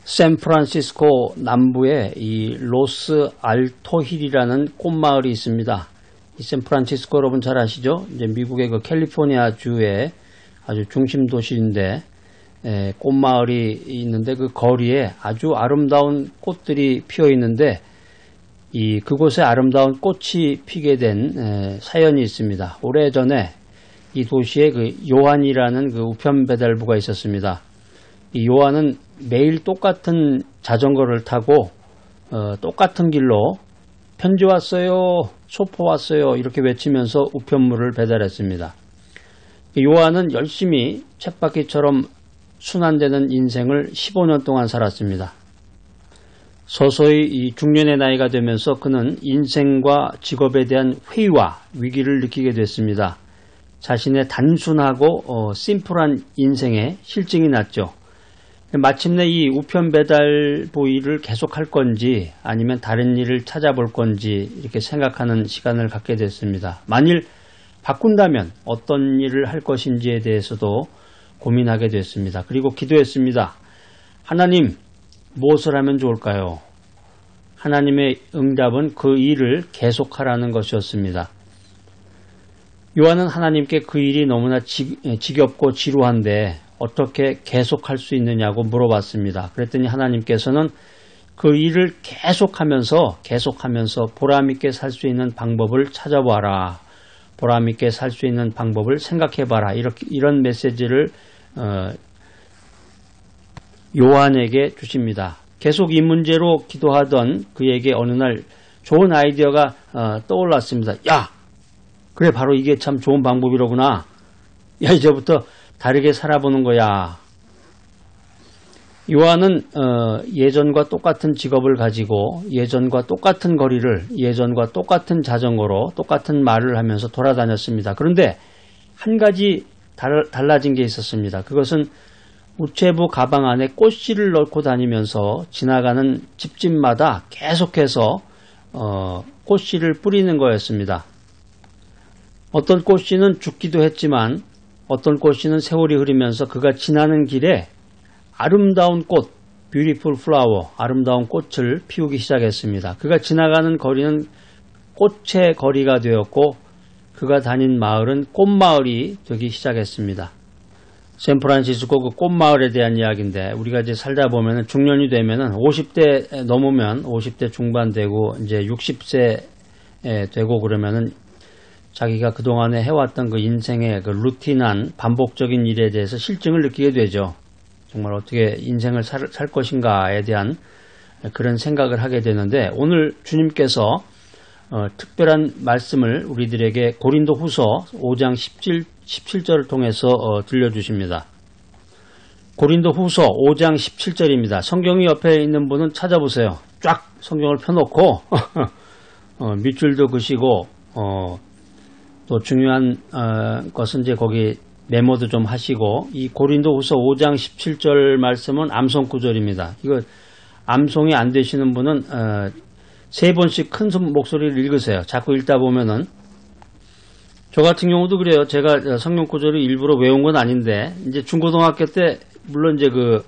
샌프란시스코 남부에 이 로스 알토힐이라는 꽃마을이 있습니다. 이 샌프란시스코 여러분 잘 아시죠? 이제 미국의 그 캘리포니아 주의 아주 중심 도시인데 꽃마을이 있는데 그 거리에 아주 아름다운 꽃들이 피어 있는데 그곳에 아름다운 꽃이 피게 된 사연이 있습니다. 오래전에 이 도시에 그 요한이라는 그 우편 배달부가 있었습니다. 이 요한은 매일 똑같은 자전거를 타고 똑같은 길로 편지 왔어요, 소포 왔어요 이렇게 외치면서 우편물을 배달했습니다. 요한은 열심히 쳇바퀴처럼 순환되는 인생을 15년 동안 살았습니다. 서서히 이 중년의 나이가 되면서 그는 인생과 직업에 대한 회의와 위기를 느끼게 됐습니다. 자신의 단순하고 심플한 인생에 실증이 났죠. 마침내 이 우편 배달부 일을 계속할 건지 아니면 다른 일을 찾아볼 건지 이렇게 생각하는 시간을 갖게 됐습니다. 만일 바꾼다면 어떤 일을 할 것인지에 대해서도 고민하게 됐습니다. 그리고 기도했습니다. 하나님, 무엇을 하면 좋을까요? 하나님의 응답은 그 일을 계속하라는 것이었습니다. 요한은 하나님께 그 일이 너무나 지겹고 지루한데 어떻게 계속할 수 있느냐고 물어봤습니다. 그랬더니 하나님께서는 그 일을 계속하면서 보람있게 살 수 있는 방법을 찾아봐라. 보람있게 살 수 있는 방법을 생각해봐라. 이런 메시지를 요한에게 주십니다. 계속 이 문제로 기도하던 그에게 어느 날 좋은 아이디어가 떠올랐습니다. 야! 그래, 바로 이게 참 좋은 방법이로구나. 야, 이제부터 다르게 살아보는 거야. 요한은 예전과 똑같은 직업을 가지고 예전과 똑같은 거리를 예전과 똑같은 자전거로 똑같은 말을 하면서 돌아다녔습니다. 그런데 한 가지 달라진 게 있었습니다. 그것은 우체부 가방 안에 꽃씨를 넣고 다니면서 지나가는 집집마다 계속해서 꽃씨를 뿌리는 거였습니다. 어떤 꽃씨는 죽기도 했지만 어떤 꽃씨는 세월이 흐르면서 그가 지나는 길에 아름다운 꽃, beautiful flower, 아름다운 꽃을 피우기 시작했습니다. 그가 지나가는 거리는 꽃의 거리가 되었고 그가 다닌 마을은 꽃마을이 되기 시작했습니다. 샌프란시스코 그 꽃마을에 대한 이야기인데 우리가 이제 살다 보면은 중년이 되면은 50대 넘으면 50대 중반 되고 이제 60세 되고 그러면은 자기가 그동안에 해왔던 그 인생의 그 루틴한 반복적인 일에 대해서 실증을 느끼게 되죠. 정말 어떻게 인생을 살 것인가에 대한 그런 생각을 하게 되는데 오늘 주님께서 특별한 말씀을 우리들에게 고린도 후서 5장 17절을 통해서 들려주십니다. 고린도 후서 5장 17절입니다. 성경이 옆에 있는 분은 찾아보세요. 쫙 성경을 펴놓고 밑줄도 그시고 또 중요한 것은 이제 거기 메모도 좀 하시고 이 고린도 후서 5장 17절 말씀은 암송 구절입니다. 이거 암송이 안 되시는 분은 세 번씩 큰 목소리를 읽으세요. 자꾸 읽다 보면은 저 같은 경우도 그래요. 제가 성경 구절을 일부러 외운 건 아닌데 이제 중고등학교 때 물론 이제 그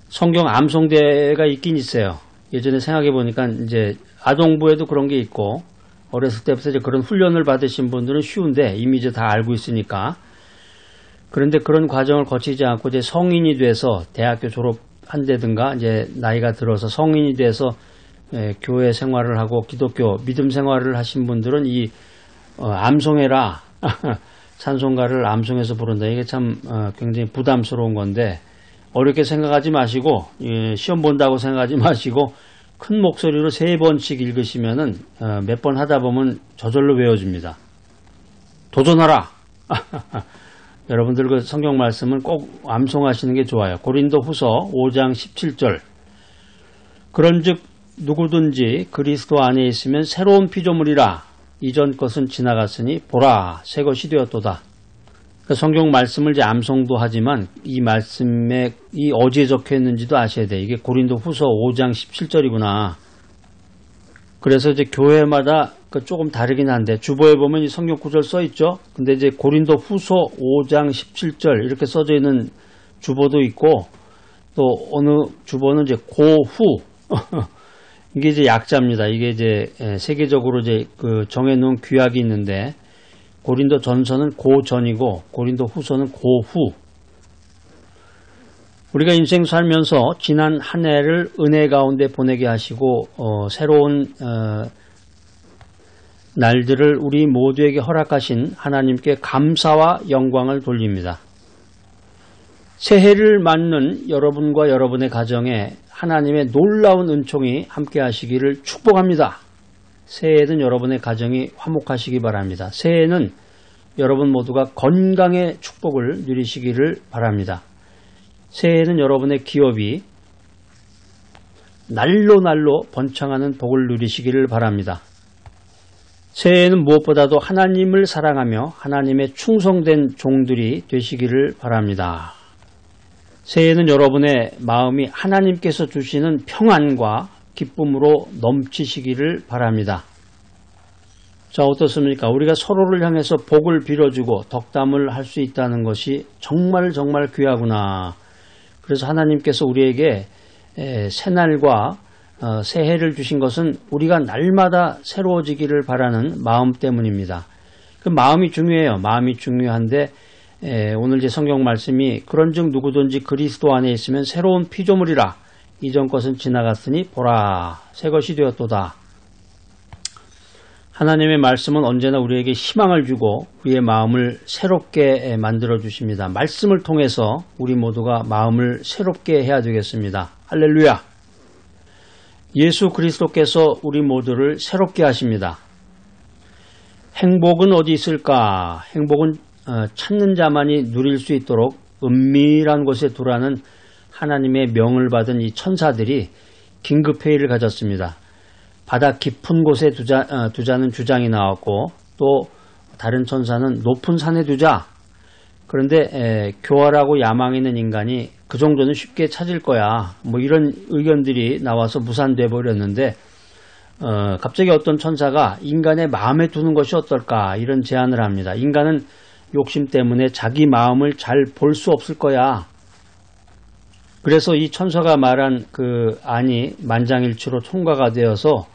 성경 암송대가 있긴 있어요. 예전에 생각해 보니까 이제 아동부에도 그런 게 있고 어렸을 때부터 이제 그런 훈련을 받으신 분들은 쉬운데 이미 이제 다 알고 있으니까. 그런데 그런 과정을 거치지 않고 이제 성인이 돼서 대학교 졸업한다든가 이제 나이가 들어서 성인이 돼서 교회 생활을 하고 기독교 믿음 생활을 하신 분들은 이 암송해라 찬송가를 암송해서 부른다. 이게 참 굉장히 부담스러운 건데 어렵게 생각하지 마시고 시험 본다고 생각하지 마시고 큰 목소리로 3번씩 읽으시면은 몇 번 하다 보면 저절로 외워집니다. 도전하라. 여러분들 그 성경 말씀은 꼭 암송하시는 게 좋아요. 고린도 후서 5장 17절. 그런즉 누구든지 그리스도 안에 있으면 새로운 피조물이라. 이전 것은 지나갔으니 보라 새 것이 되었도다. 그 성경 말씀을 이제 암송도 하지만 이 말씀에 이 어디에 적혀 있는지도 아셔야 돼. 이게 고린도 후서 5장 17절이구나. 그래서 이제 교회마다 조금 다르긴 한데 주보에 보면 이 성경 구절 써 있죠. 근데 이제 고린도 후서 5장 17절 이렇게 써져 있는 주보도 있고 또 어느 주보는 이제 고후 이게 이제 약자입니다. 이게 이제 세계적으로 이제 그 정해놓은 규약이 있는데 고린도 전서는 고전이고 고린도 후서는 고후. 우리가 인생 살면서 지난 한 해를 은혜 가운데 보내게 하시고 새로운 날들을 우리 모두에게 허락하신 하나님께 감사와 영광을 돌립니다. 새해를 맞는 여러분과 여러분의 가정에 하나님의 놀라운 은총이 함께 하시기를 축복합니다. 새해에는 여러분의 가정이 화목하시기 바랍니다. 새해에는 여러분 모두가 건강의 축복을 누리시기를 바랍니다. 새해에는 여러분의 기업이 날로 번창하는 복을 누리시기를 바랍니다. 새해에는 무엇보다도 하나님을 사랑하며 하나님의 충성된 종들이 되시기를 바랍니다. 새해에는 여러분의 마음이 하나님께서 주시는 평안과 기쁨으로 넘치시기를 바랍니다. 자, 어떻습니까? 우리가 서로를 향해서 복을 빌어주고 덕담을 할 수 있다는 것이 정말 귀하구나. 그래서 하나님께서 우리에게 새날과 새해를 주신 것은 우리가 날마다 새로워지기를 바라는 마음 때문입니다. 그 마음이 중요해요. 마음이 중요한데 오늘 제 성경 말씀이 그런즉 누구든지 그리스도 안에 있으면 새로운 피조물이라 이전 것은 지나갔으니 보라 새 것이 되었도다. 하나님의 말씀은 언제나 우리에게 희망을 주고 우리의 마음을 새롭게 만들어 주십니다. 말씀을 통해서 우리 모두가 마음을 새롭게 해야 되겠습니다. 할렐루야. 예수 그리스도께서 우리 모두를 새롭게 하십니다. 행복은 어디 있을까? 행복은 찾는 자만이 누릴 수 있도록 은밀한 곳에 두라는 하나님의 명을 받은 이 천사들이 긴급회의를 가졌습니다. 바다 깊은 곳에 두자는 주장이 나왔고 또 다른 천사는 높은 산에 두자. 그런데 교활하고 야망 있는 인간이 그 정도는 쉽게 찾을 거야. 뭐 이런 의견들이 나와서 무산돼 버렸는데 갑자기 어떤 천사가 인간의 마음에 두는 것이 어떨까 이런 제안을 합니다. 인간은 욕심 때문에 자기 마음을 잘 볼 수 없을 거야. 그래서 이 천사가 말한 그 안이 만장일치로 통과가 되어서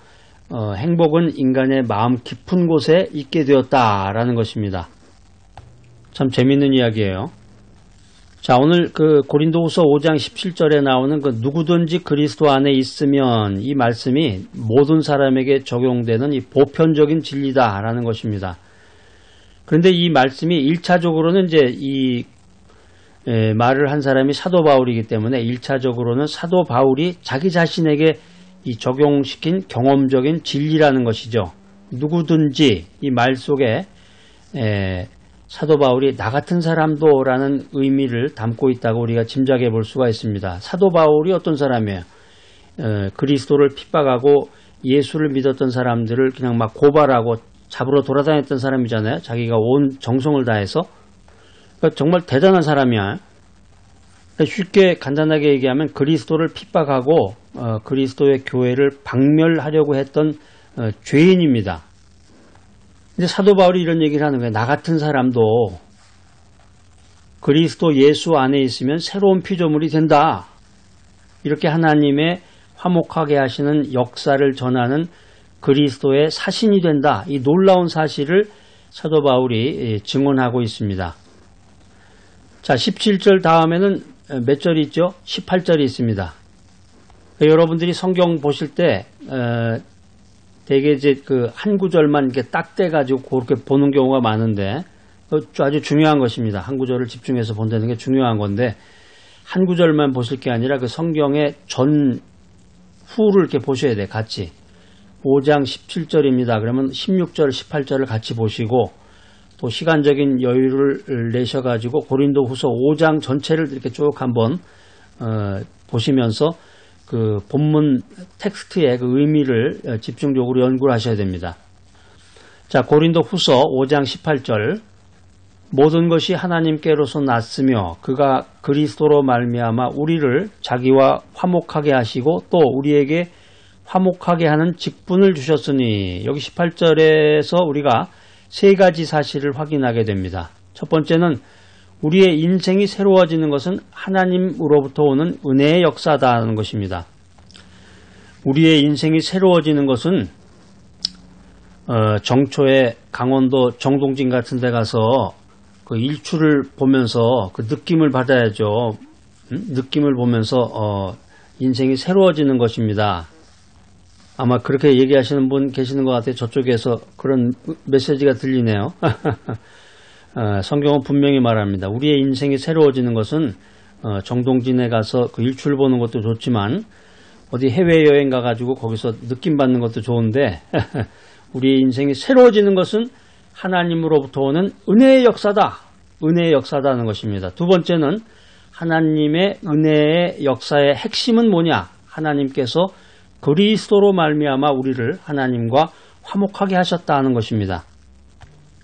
행복은 인간의 마음 깊은 곳에 있게 되었다라는 것입니다. 참 재밌는 이야기예요. 자, 오늘 그 고린도후서 5장 17절에 나오는 그 누구든지 그리스도 안에 있으면 이 말씀이 모든 사람에게 적용되는 이 보편적인 진리다라는 것입니다. 그런데 이 말씀이 1차적으로는 이제 이 말을 한 사람이 사도 바울이기 때문에 1차적으로는 사도 바울이 자기 자신에게 이 적용시킨 경험적인 진리라는 것이죠. 누구든지 이 말 속에 사도 바울이 나 같은 사람도 라는 의미를 담고 있다고 우리가 짐작해 볼 수가 있습니다. 사도 바울이 어떤 사람이에요? 그리스도를 핍박하고 예수를 믿었던 사람들을 그냥 막 고발하고 잡으러 돌아다녔던 사람이잖아요. 자기가 온 정성을 다해서. 그러니까 정말 대단한 사람이야. 쉽게 간단하게 얘기하면 그리스도를 핍박하고 그리스도의 교회를 박멸하려고 했던 죄인입니다. 근데 사도 바울이 이런 얘기를 하는 거예요. 나 같은 사람도 그리스도 예수 안에 있으면 새로운 피조물이 된다. 이렇게 하나님의 화목하게 하시는 역사를 전하는 그리스도의 사신이 된다. 이 놀라운 사실을 사도 바울이 증언하고 있습니다. 자, 17절 다음에는 몇 절이 있죠? 18절이 있습니다. 여러분들이 성경 보실 때 되게 이제 그 한 구절만 이렇게 딱 떼가지고 그렇게 보는 경우가 많은데 아주 중요한 것입니다. 한 구절을 집중해서 본다는 게 중요한 건데 한 구절만 보실 게 아니라 그 성경의 전후를 이렇게 보셔야 돼. 같이 5장 17절입니다. 그러면 16절, 18절을 같이 보시고 또 시간적인 여유를 내셔가지고 고린도후서 5장 전체를 이렇게 쭉 한번 보시면서 그 본문 텍스트의 그 의미를 집중적으로 연구를 하셔야 됩니다. 자, 고린도후서 5장 18절 모든 것이 하나님께로서 났으며 그가 그리스도로 말미암아 우리를 자기와 화목하게 하시고 또 우리에게 화목하게 하는 직분을 주셨으니 여기 18절에서 우리가 세 가지 사실을 확인하게 됩니다. 첫 번째는 우리의 인생이 새로워지는 것은 하나님으로부터 오는 은혜의 역사다는 것입니다. 우리의 인생이 새로워지는 것은 정초에 강원도 정동진 같은 데 가서 그 일출을 보면서 그 느낌을 받아야죠. 느낌을 보면서 인생이 새로워지는 것입니다. 아마 그렇게 얘기하시는 분 계시는 것 같아요. 저쪽에서 그런 메시지가 들리네요. 성경은 분명히 말합니다. 우리의 인생이 새로워지는 것은 정동진에 가서 그 일출 보는 것도 좋지만 어디 해외여행 가가지고 거기서 느낌 받는 것도 좋은데 우리의 인생이 새로워지는 것은 하나님으로부터 오는 은혜의 역사다. 은혜의 역사다는 것입니다. 두 번째는 하나님의 은혜의 역사의 핵심은 뭐냐? 하나님께서 그리스도로 말미암아 우리를 하나님과 화목하게 하셨다는 것입니다.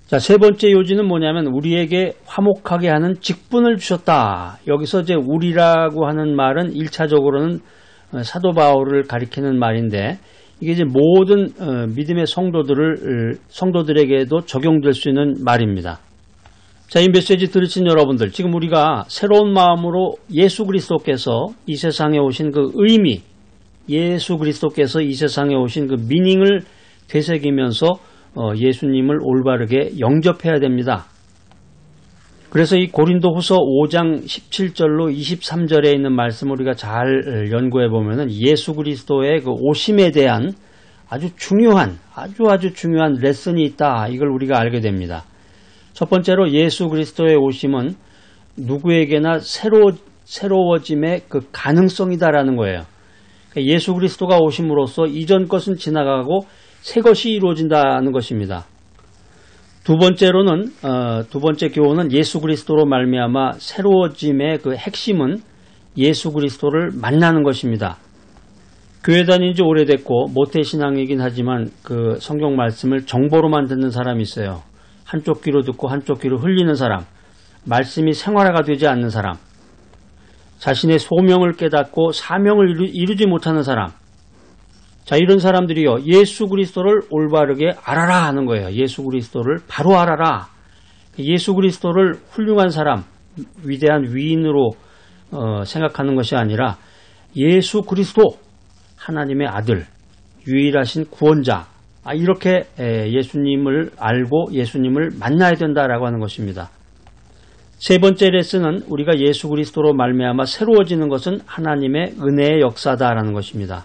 자, 세 번째 요지는 뭐냐면 우리에게 화목하게 하는 직분을 주셨다. 여기서 이제 우리라고 하는 말은 1차적으로는 사도 바울을 가리키는 말인데 이게 이제 모든 믿음의 성도들에게도 적용될 수 있는 말입니다. 자, 이 메시지 들으신 여러분들, 지금 우리가 새로운 마음으로 예수 그리스도께서 이 세상에 오신 그 의미, 예수 그리스도께서 이 세상에 오신 그 미닝을 되새기면서 예수님을 올바르게 영접해야 됩니다. 그래서 이 고린도후서 5장 17절로 23절에 있는 말씀을 우리가 잘 연구해 보면은 예수 그리스도의 그 오심에 대한 아주 중요한 레슨이 있다. 이걸 우리가 알게 됩니다. 첫 번째로 예수 그리스도의 오심은 누구에게나 새로워짐의 그 가능성이다라는 거예요. 예수 그리스도가 오심으로써 이전 것은 지나가고 새 것이 이루어진다는 것입니다. 두 번째로는 두 번째 교훈은 예수 그리스도로 말미암아 새로워짐의 그 핵심은 예수 그리스도를 만나는 것입니다. 교회 다닌 지 오래됐고 모태신앙이긴 하지만 그 성경 말씀을 정보로만 듣는 사람이 있어요. 한쪽 귀로 듣고 한쪽 귀로 흘리는 사람, 말씀이 생활화가 되지 않는 사람, 자신의 소명을 깨닫고 사명을 이루지 못하는 사람. 자, 이런 사람들이요, 예수 그리스도를 올바르게 알아라 하는 거예요. 예수 그리스도를 바로 알아라. 예수 그리스도를 훌륭한 사람, 위대한 위인으로 생각하는 것이 아니라 예수 그리스도, 하나님의 아들, 유일하신 구원자, 이렇게 예수님을 알고 예수님을 만나야 된다라고 하는 것입니다. 세 번째 레슨은 우리가 예수 그리스도로 말미암아 새로워지는 것은 하나님의 은혜의 역사다라는 것입니다.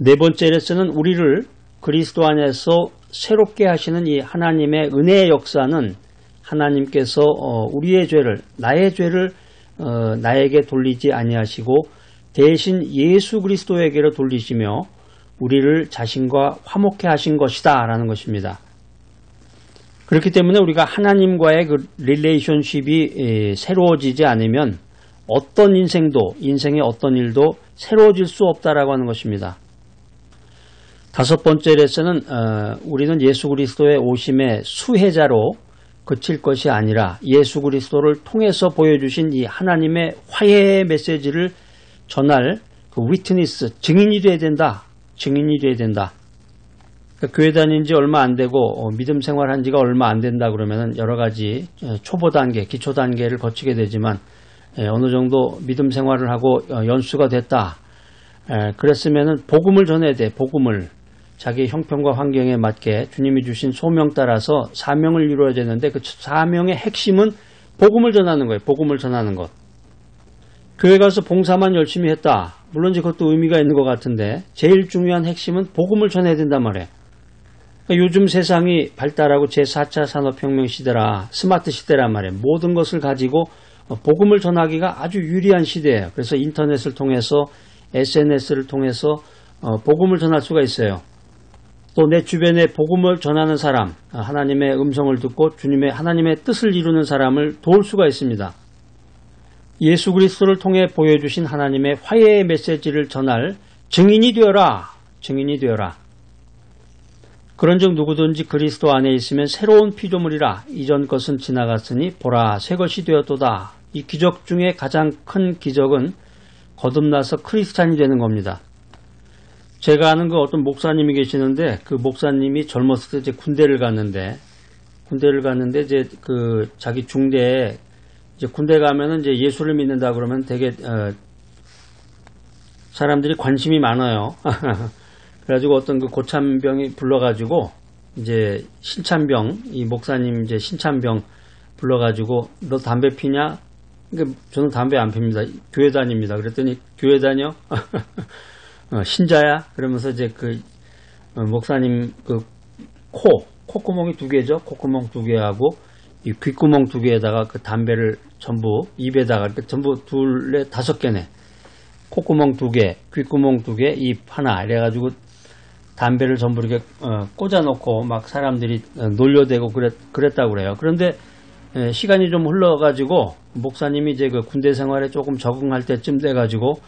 네 번째 레슨은 우리를 그리스도 안에서 새롭게 하시는 이 하나님의 은혜의 역사는 하나님께서 우리의 죄를, 나의 죄를 나에게 돌리지 아니하시고 대신 예수 그리스도에게로 돌리시며 우리를 자신과 화목해 하신 것이다 라는 것입니다. 그렇기 때문에 우리가 하나님과의 그 릴레이션십이 새로워지지 않으면 어떤 인생의 어떤 일도 새로워질 수 없다라고 하는 것입니다. 다섯 번째 레슨은 우리는 예수 그리스도의 오심의 수혜자로 그칠 것이 아니라 예수 그리스도를 통해서 보여주신 이 하나님의 화해의 메시지를 전할 그 위트니스, 증인이 돼야 된다. 그러니까 교회 다닌 지 얼마 안 되고 믿음 생활한 지가 얼마 안 된다 그러면은 여러 가지 초보 단계, 기초 단계를 거치게 되지만 어느 정도 믿음 생활을 하고 연수가 됐다. 그랬으면은 복음을 전해야 돼. 복음을 자기 형편과 환경에 맞게 주님이 주신 소명 따라서 사명을 이루어야 되는데 그 사명의 핵심은 복음을 전하는 거예요. 복음을 전하는 것. 교회 가서 봉사만 열심히 했다. 물론 이제 그것도 의미가 있는 것 같은데 제일 중요한 핵심은 복음을 전해야 된단 말이에요. 그러니까 요즘 세상이 발달하고 제4차 산업혁명 시대라 스마트 시대란 말이에요. 모든 것을 가지고 복음을 전하기가 아주 유리한 시대예요. 그래서 인터넷을 통해서 SNS를 통해서 복음을 전할 수가 있어요. 또 내 주변에 복음을 전하는 사람, 하나님의 음성을 듣고 하나님의 뜻을 이루는 사람을 도울 수가 있습니다. 예수 그리스도를 통해 보여주신 하나님의 화해의 메시지를 전할 증인이 되어라. 그런즉 누구든지 그리스도 안에 있으면 새로운 피조물이라. 이전 것은 지나갔으니 보라 새 것이 되었도다. 이 기적 중에 가장 큰 기적은 거듭나서 크리스찬이 되는 겁니다. 제가 아는 그 어떤 목사님이 계시는데 그 목사님이 젊었을 때 이제 군대를 갔는데 군대를 갔는데 이제 그 자기 중대에 이제 군대 가면은 이제 예수를 믿는다 그러면 되게 사람들이 관심이 많아요. 그래가지고 어떤 그 고참병이 불러가지고 이제 신참병, 이 목사님 이제 신참병 불러가지고 너 담배 피냐? 그러니까 저는 담배 안 핍니다. 교회 다닙니다. 그랬더니 교회 다녀? 신자야? 그러면서 이제 그 목사님 그 콧구멍이 2개죠. 콧구멍 2개하고 이 귓구멍 2개에다가 그 담배를 전부 입에다가 전부 5개네. 콧구멍 2개, 귓구멍 2개, 입 하나 이래가지고 담배를 전부 이렇게 꽂아놓고 막 사람들이 놀려대고 그랬다고 그래요. 그런데 시간이 좀 흘러가지고 목사님이 이제 그 군대 생활에 조금 적응할 때쯤 돼가지고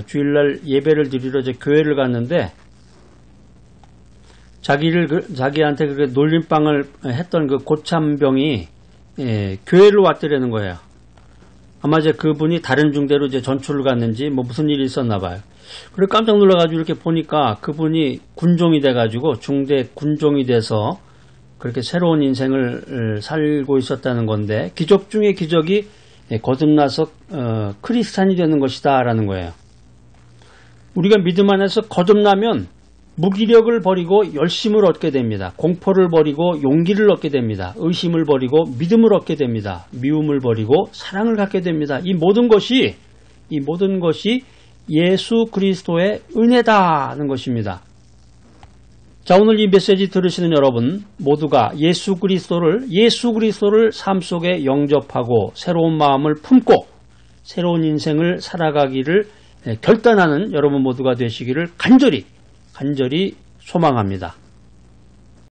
주일날 예배를 드리러 이제 교회를 갔는데 자기한테 그렇게 놀림방을 했던 그 고참병이 교회를 왔더라는 거예요. 아마 이제 그분이 다른 중대로 이제 전출을 갔는지 뭐 무슨 일이 있었나 봐요. 그래 깜짝 놀라가지고 이렇게 보니까 그분이 군종이 돼가지고 중대 군종이 돼서 그렇게 새로운 인생을 살고 있었다는 건데 기적 중에 기적이 거듭나서 크리스찬이 되는 것이다 라는 거예요. 우리가 믿음 안에서 거듭나면 무기력을 버리고 열심을 얻게 됩니다. 공포를 버리고 용기를 얻게 됩니다. 의심을 버리고 믿음을 얻게 됩니다. 미움을 버리고 사랑을 갖게 됩니다. 이 모든 것이 예수 그리스도의 은혜다는 것입니다. 자, 오늘 이 메시지 들으시는 여러분 모두가 예수 그리스도를 삶 속에 영접하고 새로운 마음을 품고 새로운 인생을 살아가기를 결단하는 여러분 모두가 되시기를 간절히 소망합니다.